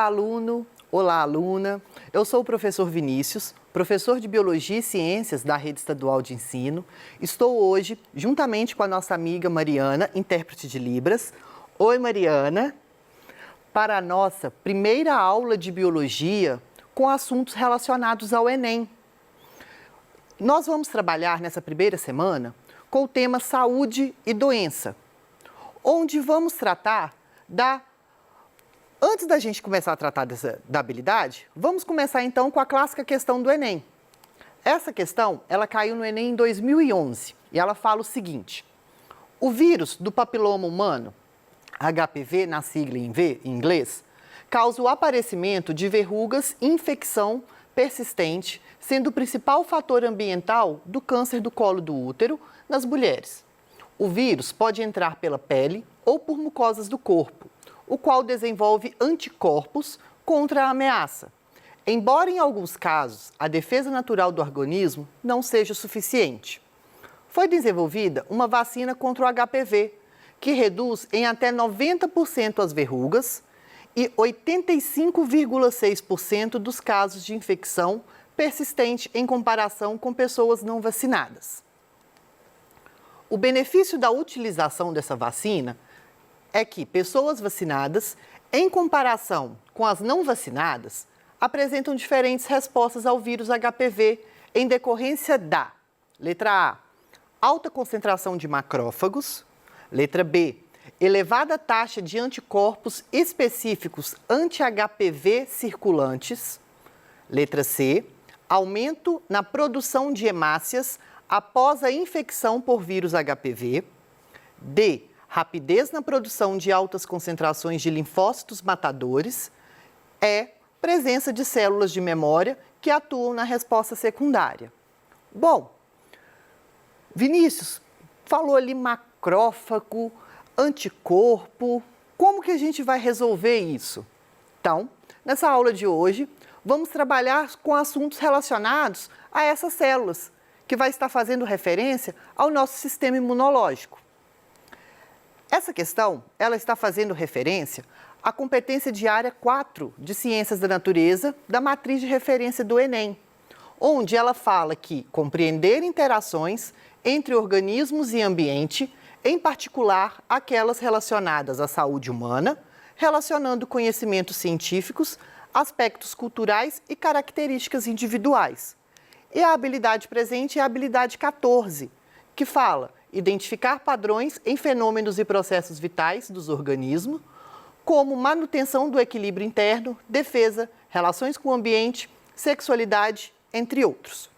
Olá, aluno! Olá, aluna! Eu sou o professor Vinícius, professor de Biologia e Ciências da Rede Estadual de Ensino. Estou hoje, juntamente com a nossa amiga Mariana, intérprete de Libras. Oi, Mariana! Para a nossa primeira aula de Biologia com assuntos relacionados ao Enem. Nós vamos trabalhar nessa primeira semana com o tema Saúde e Doença, onde vamos tratar da... Antes da gente começar a tratar da habilidade, vamos começar então com a clássica questão do Enem. Essa questão, ela caiu no Enem em 2011 e ela fala o seguinte: o vírus do papiloma humano, HPV, na sigla em inglês, causa o aparecimento de verrugas e infecção persistente, sendo o principal fator ambiental do câncer do colo do útero nas mulheres. O vírus pode entrar pela pele ou por mucosas do corpo, o qual desenvolve anticorpos contra a ameaça. Embora em alguns casos a defesa natural do organismo não seja suficiente. Foi desenvolvida uma vacina contra o HPV, que reduz em até 90% as verrugas e 85,6% dos casos de infecção persistente em comparação com pessoas não vacinadas. O benefício da utilização dessa vacina é que pessoas vacinadas, em comparação com as não vacinadas, apresentam diferentes respostas ao vírus HPV em decorrência da, letra A, alta concentração de macrófagos, letra B, elevada taxa de anticorpos específicos anti-HPV circulantes, letra C, aumento na produção de hemácias após a infecção por vírus HPV, D, rapidez na produção de altas concentrações de linfócitos matadores, E, presença de células de memória que atuam na resposta secundária. Bom, Vinícius falou ali macrófago, anticorpo, como que a gente vai resolver isso? Então, nessa aula de hoje, vamos trabalhar com assuntos relacionados a essas células, que vai estar fazendo referência ao nosso sistema imunológico. Essa questão, ela está fazendo referência à competência de área 4 de Ciências da Natureza da matriz de referência do Enem, onde ela fala que compreender interações entre organismos e ambiente, em particular aquelas relacionadas à saúde humana, relacionando conhecimentos científicos, aspectos culturais e características individuais. E a habilidade presente é a habilidade 14, que fala identificar padrões em fenômenos e processos vitais dos organismos, como manutenção do equilíbrio interno, defesa, relações com o ambiente, sexualidade, entre outros.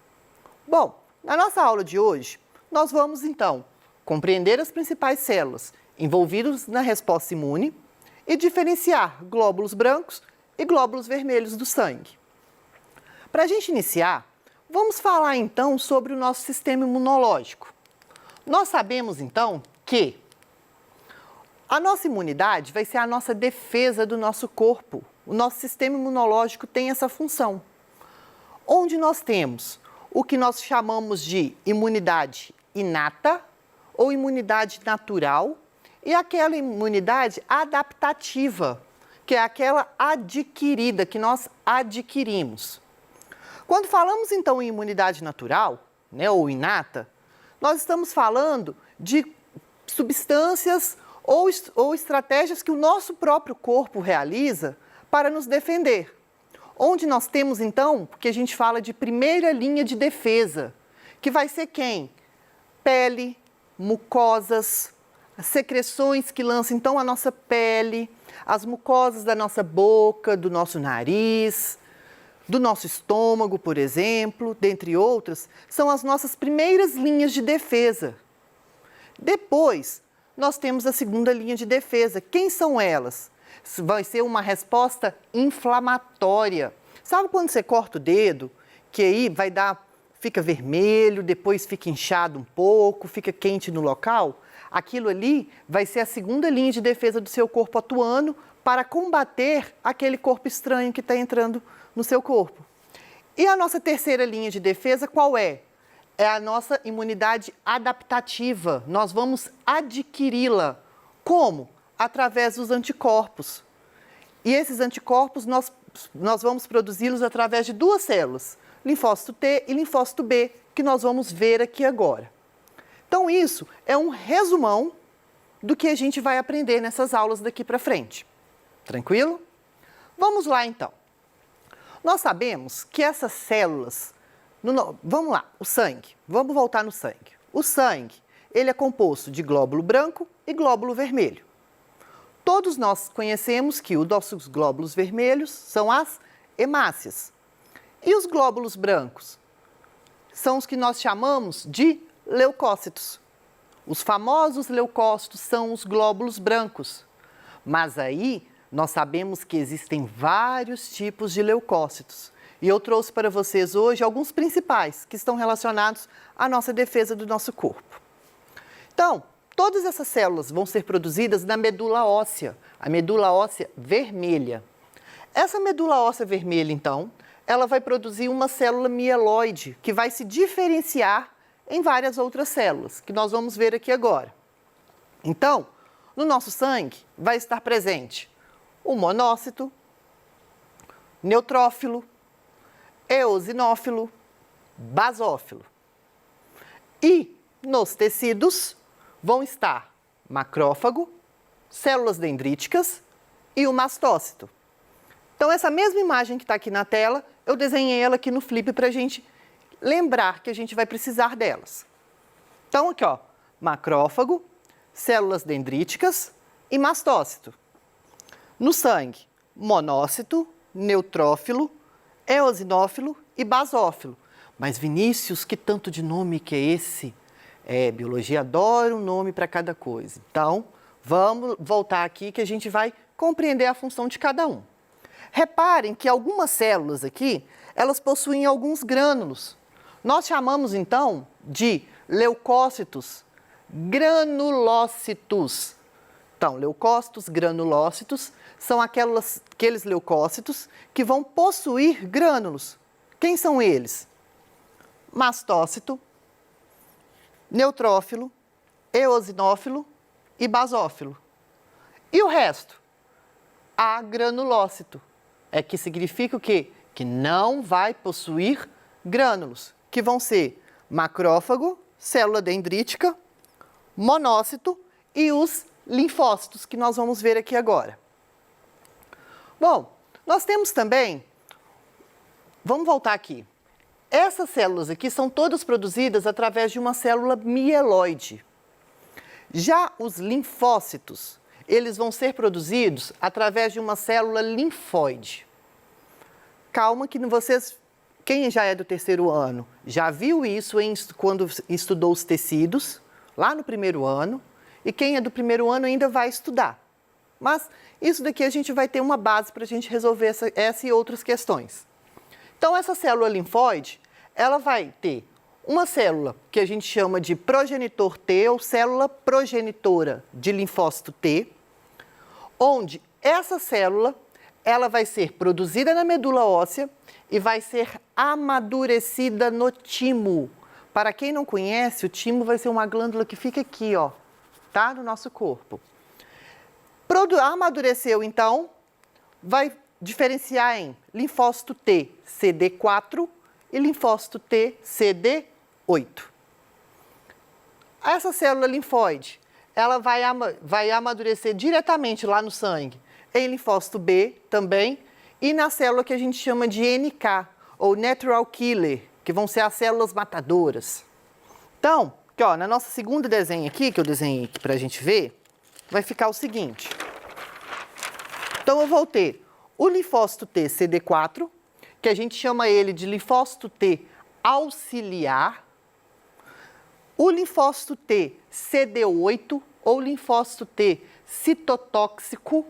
Bom, na nossa aula de hoje, nós vamos então compreender as principais células envolvidas na resposta imune e diferenciar glóbulos brancos e glóbulos vermelhos do sangue. Para a gente iniciar, vamos falar então sobre o nosso sistema imunológico. Nós sabemos, então, que a nossa imunidade vai ser a nossa defesa do nosso corpo. O nosso sistema imunológico tem essa função. Onde nós temos o que nós chamamos de imunidade inata ou imunidade natural e aquela imunidade adaptativa, que é aquela adquirida, que nós adquirimos. Quando falamos, então, em imunidade natural, ou inata, nós estamos falando de substâncias ou estratégias que o nosso próprio corpo realiza para nos defender. Onde nós temos, então, porque a gente fala de primeira linha de defesa, que vai ser quem? Pele, mucosas, as secreções que lançam, então, a nossa pele, as mucosas da nossa boca, do nosso nariz, do nosso estômago, por exemplo, dentre outras, são as nossas primeiras linhas de defesa. Depois, nós temos a segunda linha de defesa. Quem são elas? Vai ser uma resposta inflamatória. Sabe quando você corta o dedo, que aí fica vermelho, depois fica inchado um pouco, fica quente no local? Aquilo ali vai ser a segunda linha de defesa do seu corpo atuando para combater aquele corpo estranho que está entrando no seu corpo. E a nossa terceira linha de defesa qual é? É a nossa imunidade adaptativa. Nós vamos adquiri-la. Como? Através dos anticorpos. E esses anticorpos, nós vamos produzi-los através de duas células, linfócito T e linfócito B, que nós vamos ver aqui agora. Então, isso é um resumão do que a gente vai aprender nessas aulas daqui para frente. Tranquilo? Vamos lá, então. Nós sabemos que essas células... Vamos lá, o sangue. Vamos voltar no sangue. O sangue, ele é composto de glóbulo branco e glóbulo vermelho. Todos nós conhecemos que os nossos glóbulos vermelhos são as hemácias. E os glóbulos brancos são os que nós chamamos de leucócitos. Os famosos leucócitos são os glóbulos brancos. Mas aí nós sabemos que existem vários tipos de leucócitos. E eu trouxe para vocês hoje alguns principais que estão relacionados à nossa defesa do nosso corpo. Então, todas essas células vão ser produzidas na medula óssea, a medula óssea vermelha. Essa medula óssea vermelha, então, ela vai produzir uma célula mieloide, que vai se diferenciar em várias outras células, que nós vamos ver aqui agora. Então, no nosso sangue vai estar presente o monócito, neutrófilo, eosinófilo, basófilo. E nos tecidos vão estar macrófago, células dendríticas e o mastócito. Então, essa mesma imagem que está aqui na tela, eu desenhei ela aqui no flip para a gente lembrar que a gente vai precisar delas. Então, aqui, ó, macrófago, células dendríticas e mastócito. No sangue, monócito, neutrófilo, eosinófilo e basófilo. Mas, Vinícius, que tanto de nome que é esse? Biologia adora um nome para cada coisa. Então, vamos voltar aqui que a gente vai compreender a função de cada um. Reparem que algumas células aqui, elas possuem alguns grânulos. Nós chamamos, então, de leucócitos granulócitos. Então, leucócitos granulócitos são aqueles leucócitos que vão possuir grânulos. Quem são eles? Mastócito, neutrófilo, eosinófilo e basófilo. E o resto? Agranulócito. É que significa o quê? Que não vai possuir grânulos, que vão ser macrófago, célula dendrítica, monócito e os linfócitos, que nós vamos ver aqui agora. Bom, nós temos também, vamos voltar aqui, essas células aqui são todas produzidas através de uma célula mieloide. Já os linfócitos, eles vão ser produzidos através de uma célula linfóide. Calma que vocês, quem já é do terceiro ano, já viu isso quando estudou os tecidos, lá no primeiro ano, e quem é do primeiro ano ainda vai estudar. Mas isso daqui a gente vai ter uma base para a gente resolver essa e outras questões. Então, essa célula linfóide, ela vai ter uma célula que a gente chama de progenitor T, ou célula progenitora de linfócito T, onde essa célula ela vai ser produzida na medula óssea e vai ser amadurecida no timo. Para quem não conhece, o timo vai ser uma glândula que fica aqui, ó, tá? No nosso corpo. Amadureceu, então, vai diferenciar em linfócito T, CD4 e linfócito T, CD8. Essa célula linfóide, ela vai amadurecer diretamente lá no sangue, em linfócito B também, e na célula que a gente chama de NK, ou Natural Killer, que vão ser as células matadoras. Então, aqui, ó, na nossa segunda desenho aqui, que eu desenhei aqui para a gente ver, vai ficar o seguinte. Então, eu vou ter o linfócito T CD4, que a gente chama ele de linfócito T auxiliar, o linfócito T CD8, ou linfócito T citotóxico,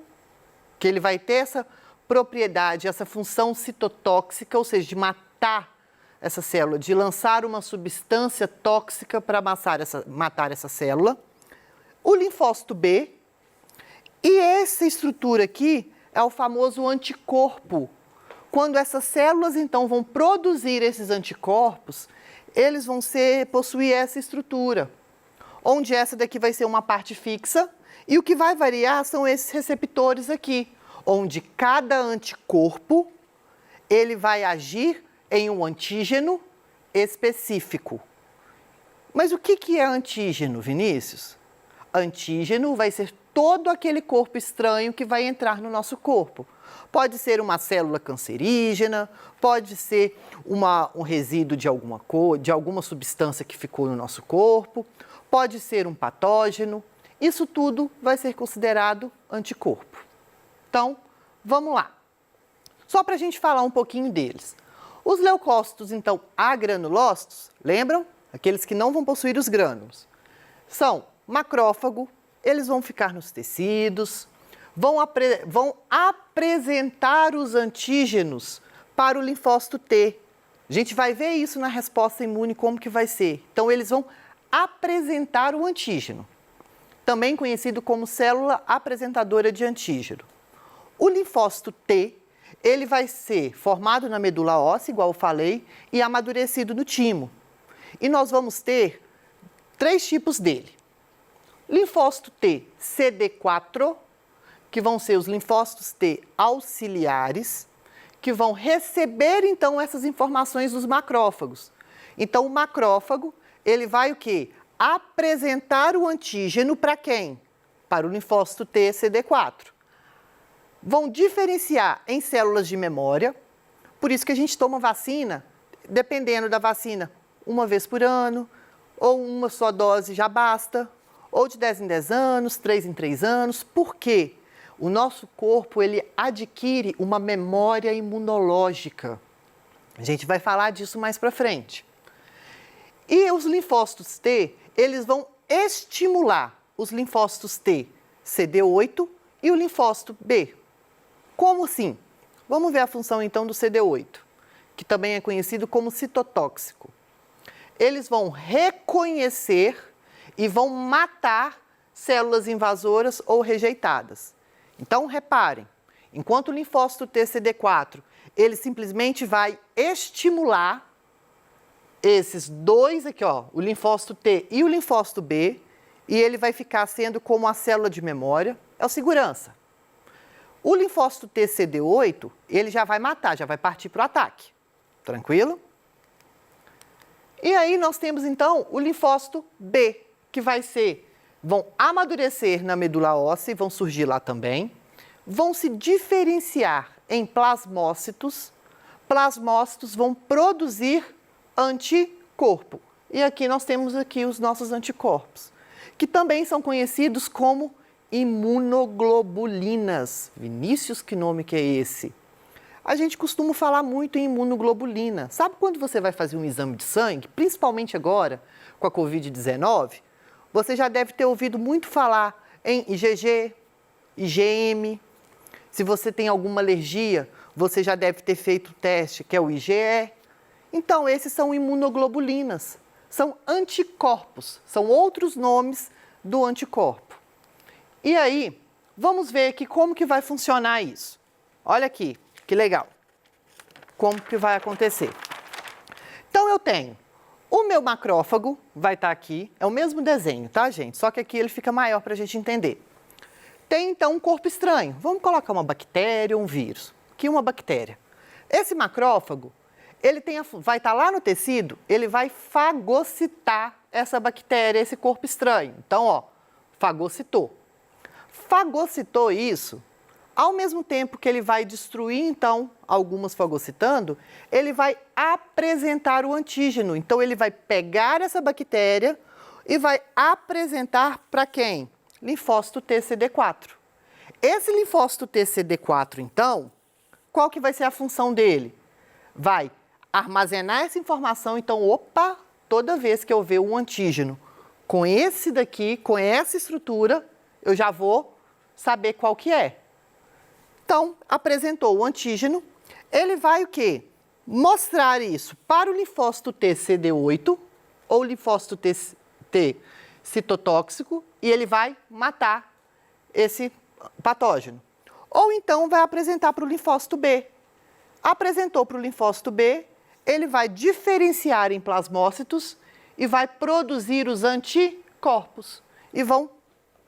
que ele vai ter essa propriedade, essa função citotóxica, ou seja, de matar essa célula, de lançar uma substância tóxica para matar essa célula. O linfócito B, e essa estrutura aqui é o famoso anticorpo. Quando essas células, então, vão produzir esses anticorpos, eles vão possuir essa estrutura, onde essa daqui vai ser uma parte fixa, e o que vai variar são esses receptores aqui, onde cada anticorpo ele vai agir em um antígeno específico. Mas o que é antígeno, Vinícius? Antígeno vai ser todo aquele corpo estranho que vai entrar no nosso corpo. Pode ser uma célula cancerígena, pode ser um resíduo de alguma substância que ficou no nosso corpo, pode ser um patógeno. Isso tudo vai ser considerado anticorpo. Então, vamos lá. Só para a gente falar um pouquinho deles. Os leucócitos, então, agranulócitos, lembram? Aqueles que não vão possuir os grânulos. São macrófago, eles vão ficar nos tecidos, vão apresentar os antígenos para o linfócito T. A gente vai ver isso na resposta imune, como que vai ser. Então, eles vão apresentar o antígeno, também conhecido como célula apresentadora de antígeno. O linfócito T, ele vai ser formado na medula óssea, igual eu falei, e amadurecido no timo. E nós vamos ter 3 tipos dele. Linfócito T CD4, que vão ser os linfócitos T auxiliares, que vão receber, então, essas informações dos macrófagos. Então, o macrófago, ele vai o quê? Apresentar o antígeno para quem? Para o linfócito T CD4. Vão diferenciar em células de memória, por isso que a gente toma vacina, dependendo da vacina, 1 vez por ano, ou uma só dose já basta, ou de 10 em 10 anos, 3 em 3 anos. Por quê? O nosso corpo, ele adquire uma memória imunológica. A gente vai falar disso mais para frente. E os linfócitos T, eles vão estimular os linfócitos T CD8 e o linfócito B. Como assim? Vamos ver a função então do CD8, que também é conhecido como citotóxico. Eles vão reconhecer e vão matar células invasoras ou rejeitadas. Então, reparem, enquanto o linfócito T CD4, ele simplesmente vai estimular esses dois aqui, ó, o linfócito T e o linfócito B, e ele vai ficar sendo como a célula de memória, é o segurança. O linfócito T CD8, ele já vai matar, já vai partir para o ataque. Tranquilo? E aí nós temos então o linfócito B, que vão amadurecer na medula óssea e vão surgir lá também, vão se diferenciar em plasmócitos, plasmócitos vão produzir anticorpo. E aqui nós temos aqui os nossos anticorpos, que também são conhecidos como imunoglobulinas. Vinícius, que nome que é esse? A gente costuma falar muito em imunoglobulina. Sabe quando você vai fazer um exame de sangue, principalmente agora com a Covid-19? Você já deve ter ouvido muito falar em IgG, IgM. Se você tem alguma alergia, você já deve ter feito o teste, que é o IgE. Então, esses são imunoglobulinas. São anticorpos, são outros nomes do anticorpo. E aí, vamos ver aqui como que vai funcionar isso. Olha aqui, que legal. Como que vai acontecer. Então, eu tenho o meu macrófago, vai estar aqui, é o mesmo desenho, tá, gente? Só que aqui ele fica maior para a gente entender. Tem, então, um corpo estranho. Vamos colocar uma bactéria ou um vírus. Aqui uma bactéria. Esse macrófago, ele vai estar lá no tecido, ele vai fagocitar essa bactéria, esse corpo estranho. Então, ó, fagocitou. Fagocitou isso, ao mesmo tempo que ele vai destruir, então, algumas fagocitando, ele vai apresentar o antígeno. Então, ele vai pegar essa bactéria e vai apresentar para quem? Linfócito TCD4. Esse linfócito TCD4, então, qual que vai ser a função dele? Vai armazenar essa informação, então, opa, toda vez que eu ver um antígeno com esse daqui, com essa estrutura, eu já vou saber qual que é. Então, apresentou o antígeno, ele vai o quê? Mostrar isso para o linfócito T CD8 ou linfócito T citotóxico e ele vai matar esse patógeno. Ou então vai apresentar para o linfócito B. Apresentou para o linfócito B, ele vai diferenciar em plasmócitos e vai produzir os anticorpos e vão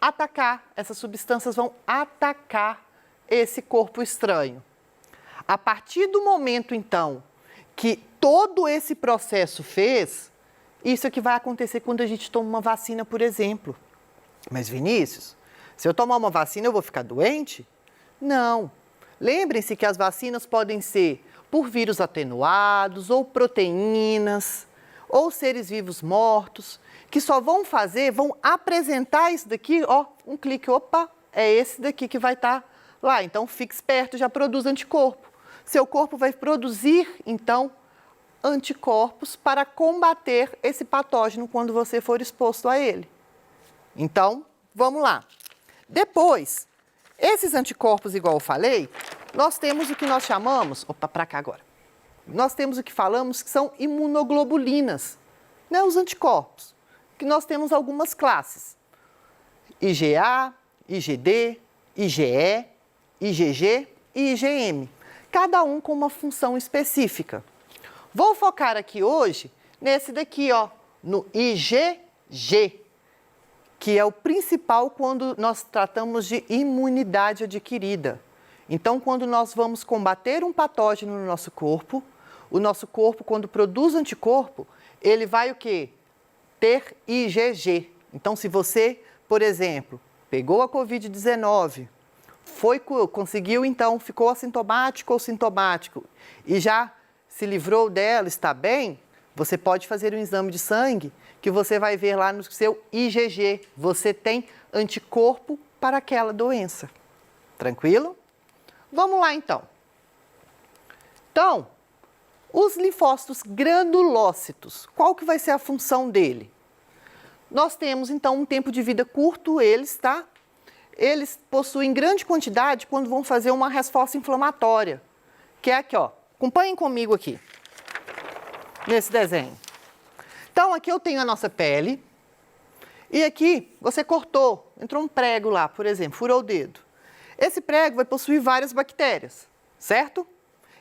atacar, essas substâncias vão atacar esse corpo estranho. A partir do momento, então, que todo esse processo fez, isso é que vai acontecer quando a gente toma uma vacina, por exemplo. Mas, Vinícius, se eu tomar uma vacina, eu vou ficar doente? Não. Lembrem-se que as vacinas podem ser por vírus atenuados, ou proteínas, ou seres vivos mortos, que só vão apresentar isso daqui, ó, um clique, opa, é esse daqui que vai estar lá. Então, fique esperto, já produz anticorpo. Seu corpo vai produzir, então, anticorpos para combater esse patógeno quando você for exposto a ele. Então, vamos lá. Depois, esses anticorpos, igual eu falei, nós temos o que nós chamamos... Opa, para cá agora. Nós temos o que falamos que são imunoglobulinas, né? Os anticorpos, que nós temos algumas classes. IgA, IgD, IgE, IgG e IgM. Cada um com uma função específica. Vou focar aqui hoje nesse daqui, ó, no IgG, que é o principal quando nós tratamos de imunidade adquirida. Então, quando nós vamos combater um patógeno no nosso corpo, o nosso corpo, quando produz anticorpo, ele vai o quê? Ter IgG. Então, se você, por exemplo, pegou a Covid-19, conseguiu, então, ficou assintomático ou sintomático e já se livrou dela, está bem, você pode fazer um exame de sangue que você vai ver lá no seu IgG. Você tem anticorpo para aquela doença. Tranquilo? Vamos lá, então. Então, os linfócitos granulócitos, qual que vai ser a função dele? Nós temos, então, um tempo de vida curto, eles, tá? Eles possuem grande quantidade quando vão fazer uma resposta inflamatória, que é aqui, ó. Acompanhem comigo aqui, nesse desenho. Então, aqui eu tenho a nossa pele, e aqui você cortou, entrou um prego lá, por exemplo, furou o dedo. Esse prego vai possuir várias bactérias, certo?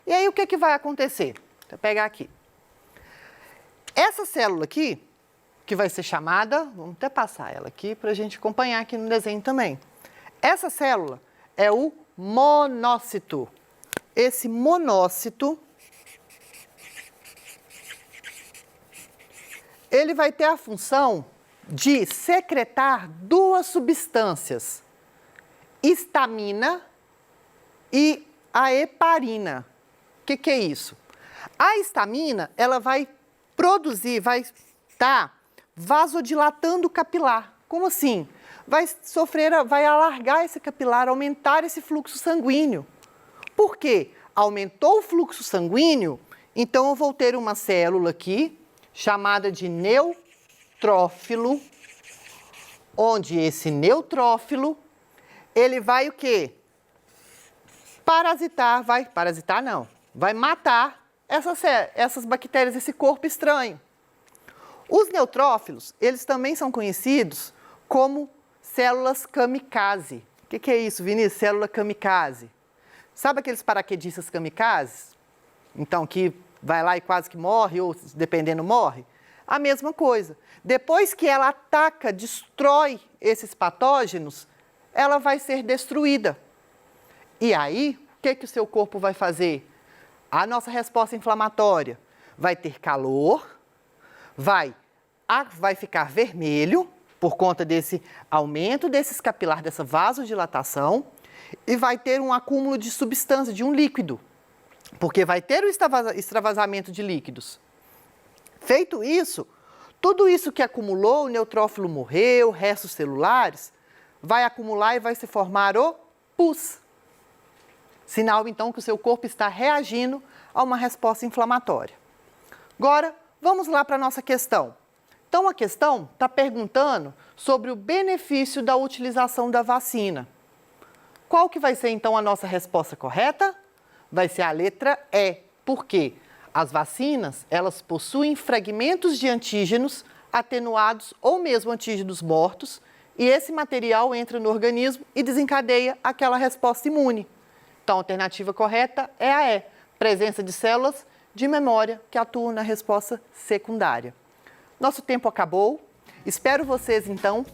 E aí, o que vai acontecer? Vou pegar aqui. Essa célula aqui, que vai ser chamada, vamos até passar ela aqui para a gente acompanhar aqui no desenho também. Essa célula é o monócito. Esse monócito, ele vai ter a função de secretar duas substâncias, histamina e a heparina. O que é isso? A histamina, ela vai produzir, vai estar vasodilatando o capilar. Como assim? Vai alargar esse capilar, aumentar esse fluxo sanguíneo. Por quê? Aumentou o fluxo sanguíneo, então eu vou ter uma célula aqui, chamada de neutrófilo, onde esse neutrófilo, ele vai o quê? Vai matar essas bactérias, esse corpo estranho. Os neutrófilos, eles também são conhecidos como células kamikaze. O que é isso, Vinícius? Célula kamikaze. Sabe aqueles paraquedistas kamikazes? Então, que vai lá e quase que morre, ou dependendo morre? A mesma coisa. Depois que ela ataca, destrói esses patógenos, ela vai ser destruída. E aí, o que o seu corpo vai fazer? A nossa resposta inflamatória vai ter calor, vai ficar vermelho, por conta desse aumento desses capilares, dessa vasodilatação, e vai ter um acúmulo de substância, de um líquido, porque vai ter o extravasamento de líquidos. Feito isso, tudo isso que acumulou, o neutrófilo morreu, restos celulares, vai acumular e vai se formar o pus. Sinal, então, que o seu corpo está reagindo a uma resposta inflamatória. Agora, vamos lá para a nossa questão. Então, a questão está perguntando sobre o benefício da utilização da vacina. Qual que vai ser, então, a nossa resposta correta? Vai ser a letra E. Por quê? As vacinas, elas possuem fragmentos de antígenos atenuados ou mesmo antígenos mortos, e esse material entra no organismo e desencadeia aquela resposta imune. Então, a alternativa correta é a E. Presença de células de memória que atuam na resposta secundária. Nosso tempo acabou. Espero vocês, então,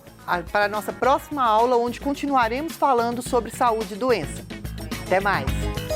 para a nossa próxima aula, onde continuaremos falando sobre saúde e doença. Até mais!